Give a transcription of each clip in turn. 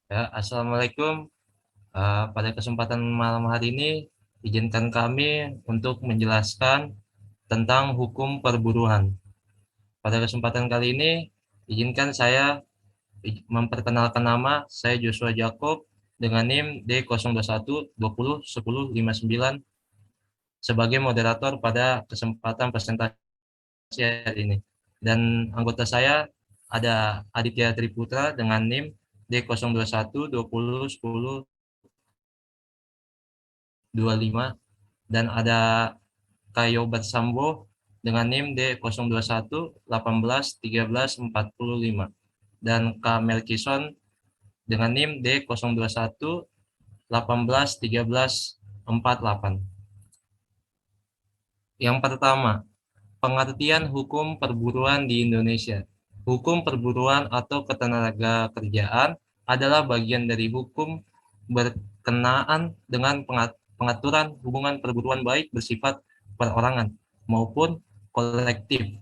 Ya, Assalamualaikum. Pada kesempatan malam hari ini, izinkan kami untuk menjelaskan tentang hukum perburuan. Pada kesempatan kali ini, izinkan saya memperkenalkan nama. Saya Joshua Jacob dengan NIM D021 20 10 59 sebagai moderator pada kesempatan presentasi hari ini. Dan anggota saya ada Aditya Triputra dengan NIM D021 20 10 25 dan ada Kayo Bersambo dengan NIM D021 18 13 45 dan Kak Melkison dengan NIM D021 18 13 48. Yang pertama, pengertian hukum perburuan di Indonesia. Hukum perburuan atau ketenagakerjaan adalah bagian dari hukum berkenaan dengan pengaturan hubungan perburuan baik bersifat perorangan maupun kolektif.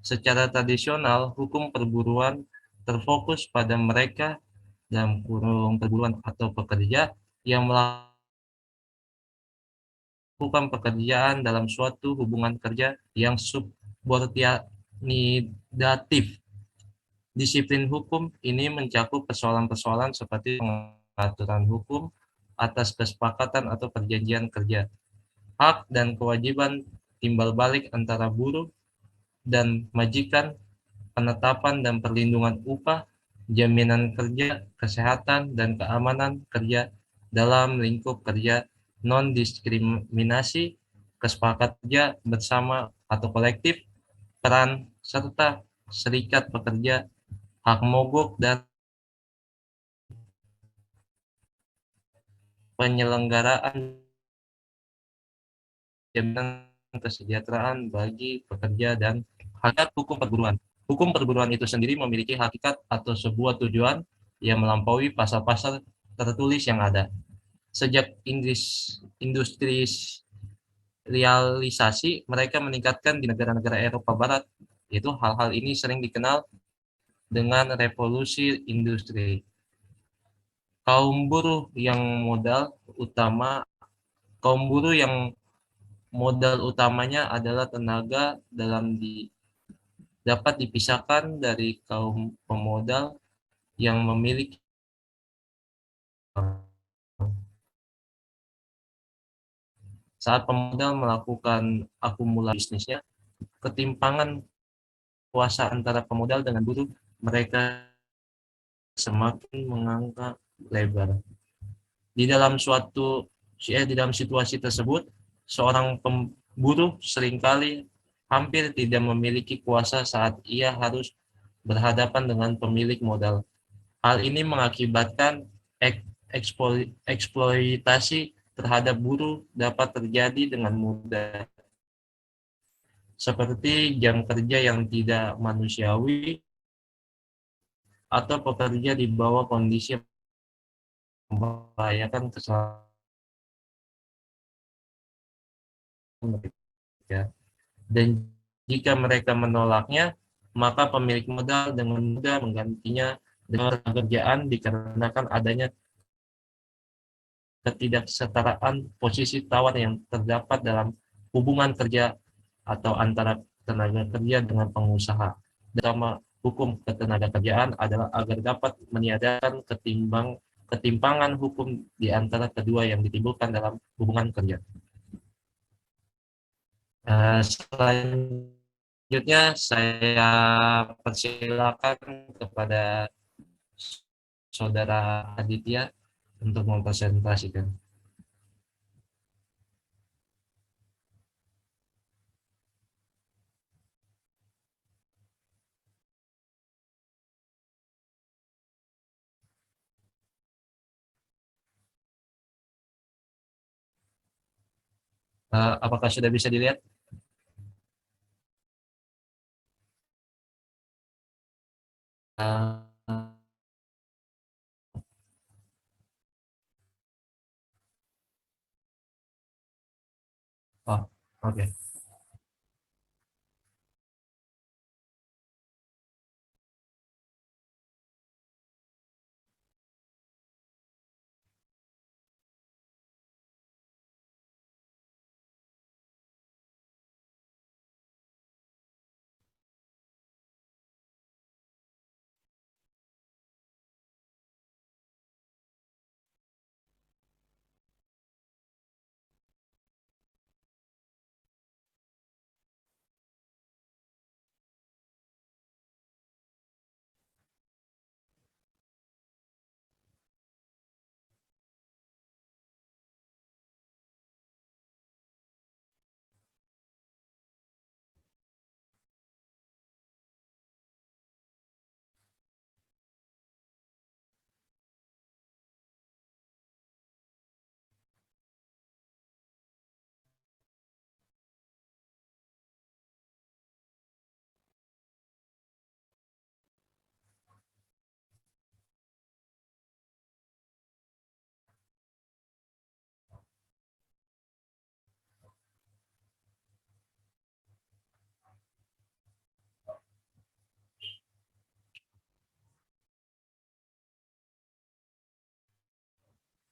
Secara tradisional, hukum perburuan terfokus pada mereka dalam kurung perburuan atau pekerja yang melakukan pekerjaan dalam suatu hubungan kerja yang subordinatif. Disiplin hukum ini mencakup persoalan-persoalan seperti pengaturan hukum atas kesepakatan atau perjanjian kerja, hak dan kewajiban timbal balik antara buruh dan majikan, penetapan dan perlindungan upah, jaminan kerja, kesehatan dan keamanan kerja dalam lingkup kerja, non-diskriminasi, kesepakatan kerja bersama atau kolektif, peran serta serikat pekerja, hak mogok dan penyelenggaraan jaminan kesejahteraan bagi pekerja dan hakikat hukum perburuan. Hukum perburuan itu sendiri memiliki hakikat atau sebuah tujuan yang melampaui pasal-pasal tertulis yang ada. Sejak industrialisasi, mereka meningkatkan di negara-negara Eropa Barat, yaitu hal-hal ini sering dikenal dengan revolusi industri. Kaum buruh yang modal utama, kaum buruh yang modal utamanya adalah tenaga dalam dapat dipisahkan dari kaum pemodal yang memiliki saat pemodal melakukan akumulasi bisnisnya, ketimpangan kuasa antara pemodal dengan buruh mereka semakin mengangkat lebar. Di dalam di dalam situasi tersebut, seorang pemburu seringkali hampir tidak memiliki kuasa saat ia harus berhadapan dengan pemilik modal. Hal ini mengakibatkan eksploitasi terhadap buruh dapat terjadi dengan mudah, seperti jam kerja yang tidak manusiawi atau pekerja di bawah kondisi yang membahayakan keselamatan mereka. Dan jika mereka menolaknya, maka pemilik modal dengan mudah menggantinya dengan pekerjaan dikarenakan adanya ketidaksetaraan posisi tawar yang terdapat dalam hubungan kerja atau antara tenaga kerja dengan pengusaha. Pertama, hukum ketenagakerjaan adalah agar dapat meniadakan ketimpangan hukum di antara kedua yang ditimbulkan dalam hubungan kerja. Selanjutnya saya persilakan kepada saudara Aditya untuk mempresentasikan. Apakah sudah bisa dilihat? Uh, oh, oke. Okay.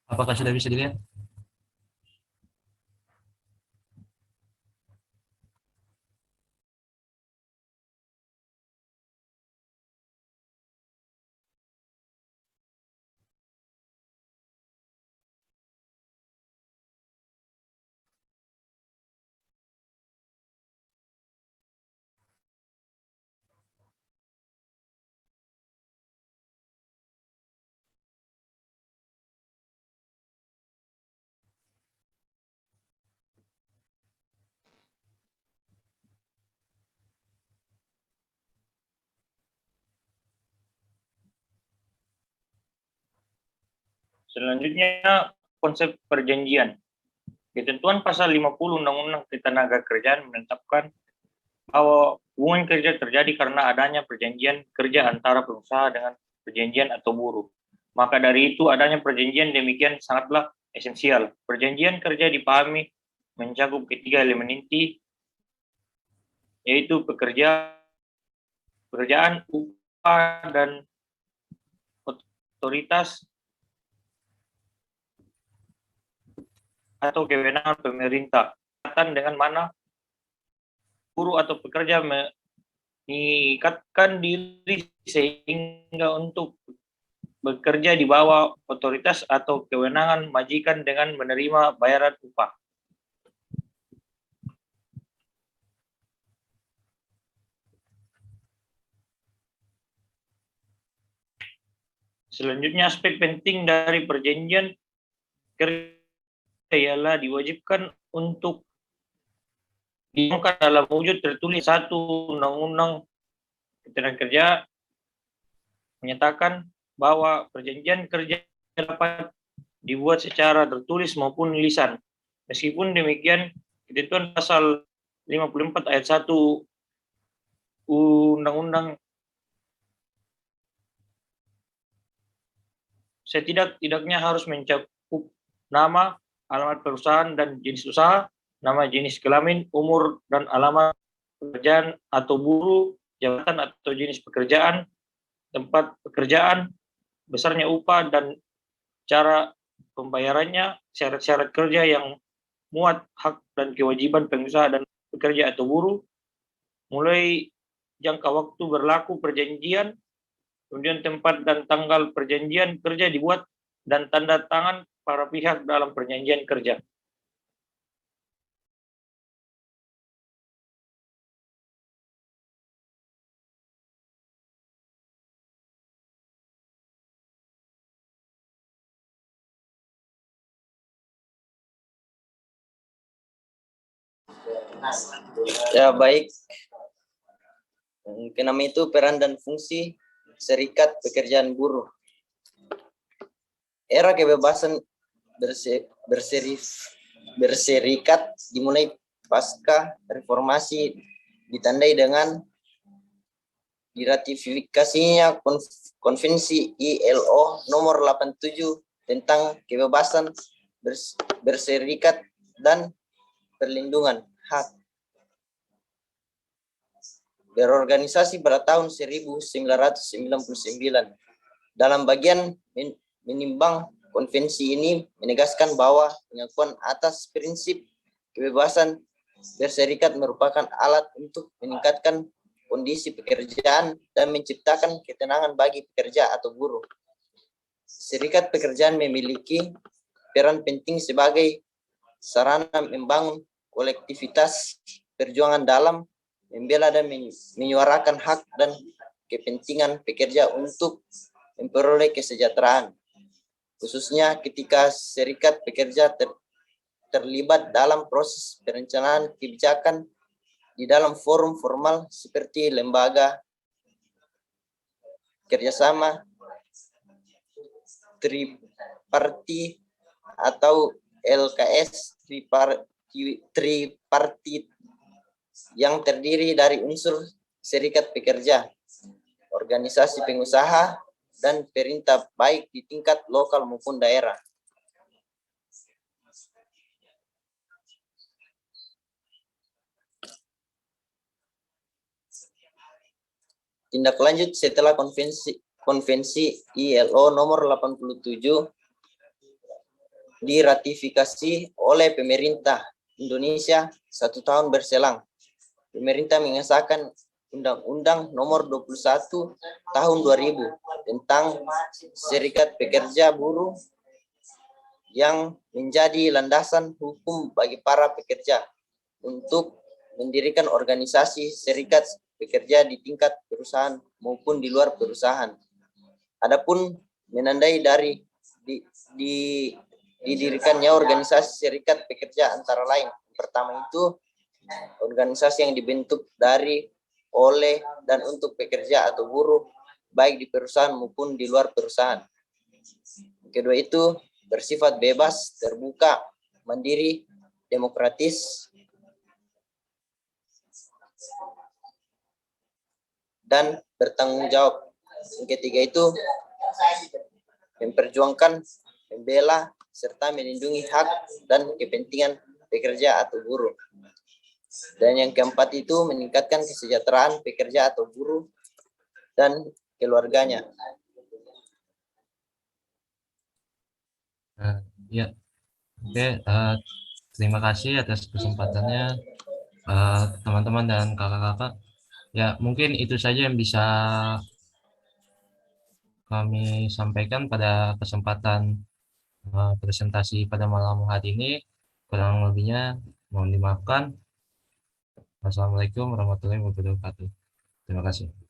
Apakah sudah bisa dilihat? Selanjutnya, konsep perjanjian. Ketentuan pasal 50 Undang-Undang Ketenagakerjaan menetapkan bahwa hubungan kerja terjadi karena adanya perjanjian kerja antara pengusaha dengan perjanjian atau buruh. Maka dari itu adanya perjanjian demikian sangatlah esensial. Perjanjian kerja dipahami mencakup ketiga elemen inti, yaitu pekerjaan, upah, dan otoritas atau kewenangan pemerintah. Dengan mana buruh atau pekerja mengikatkan diri sehingga untuk bekerja di bawah otoritas atau kewenangan majikan dengan menerima bayaran upah. Selanjutnya, aspek penting dari perjanjian kerja ialah diwajibkan untuk diumumkan dalam wujud tertulis. Satu, Undang-Undang Ketenagakerjaan menyatakan bahwa perjanjian kerja dapat dibuat secara tertulis maupun lisan. Meskipun demikian, ketentuan pasal 54 ayat 1 Undang-Undang setidak-tidaknya harus mencakup nama, alamat perusahaan dan jenis usaha, nama jenis kelamin, umur dan alamat pekerjaan atau buruh, jabatan atau jenis pekerjaan, tempat pekerjaan, besarnya upah dan cara pembayarannya, syarat-syarat kerja yang muat hak dan kewajiban pengusaha dan pekerja atau buruh, mulai jangka waktu berlaku perjanjian, kemudian tempat dan tanggal perjanjian kerja dibuat, dan tanda tangan para pihak dalam perjanjian kerja. Ya, baik. Kenapa itu peran dan fungsi serikat pekerjaan buruh. Era kebebasan berserikat dimulai pasca reformasi, ditandai dengan diratifikasinya Konvensi ILO nomor 87 tentang kebebasan berserikat dan perlindungan hak berorganisasi pada tahun 1999. Dalam bagian menimbang, konvensi ini menegaskan bahwa pengakuan atas prinsip kebebasan berserikat merupakan alat untuk meningkatkan kondisi pekerjaan dan menciptakan ketenangan bagi pekerja atau buruh. Serikat pekerjaan memiliki peran penting sebagai sarana membangun kolektivitas perjuangan dalam membela dan menyuarakan hak dan kepentingan pekerja untuk memperoleh kesejahteraan, khususnya ketika serikat pekerja terlibat dalam proses perencanaan kebijakan di dalam forum formal seperti lembaga kerjasama tripartit atau LKS tripartit yang terdiri dari unsur serikat pekerja, organisasi pengusaha, dan pemerintah baik di tingkat lokal maupun daerah. Tindak lanjut setelah konvensi ILO nomor 87 diratifikasi oleh pemerintah Indonesia 1 tahun berselang. Pemerintah mengesahkan Undang-Undang Nomor 21 Tahun 2000 tentang Serikat Pekerja Buruh yang menjadi landasan hukum bagi para pekerja untuk mendirikan organisasi serikat pekerja di tingkat perusahaan maupun di luar perusahaan. Adapun menandai dari didirikannya organisasi serikat pekerja antara lain. Pertama itu organisasi yang dibentuk dari, oleh, dan untuk pekerja atau buruh baik di perusahaan maupun di luar perusahaan. Kedua itu bersifat bebas, terbuka, mandiri, demokratis, dan bertanggung jawab. Yang ketiga itu memperjuangkan, membela, serta melindungi hak dan kepentingan pekerja atau buruh. Dan yang keempat itu meningkatkan kesejahteraan pekerja atau buruh dan keluarganya. Ya, oke. Terima kasih atas kesempatannya, teman-teman dan kakak-kakak. Ya, mungkin itu saja yang bisa kami sampaikan pada kesempatan presentasi pada malam hari ini. Kurang lebihnya mohon dimaafkan. Wassalamualaikum warahmatullahi wabarakatuh. Terima kasih.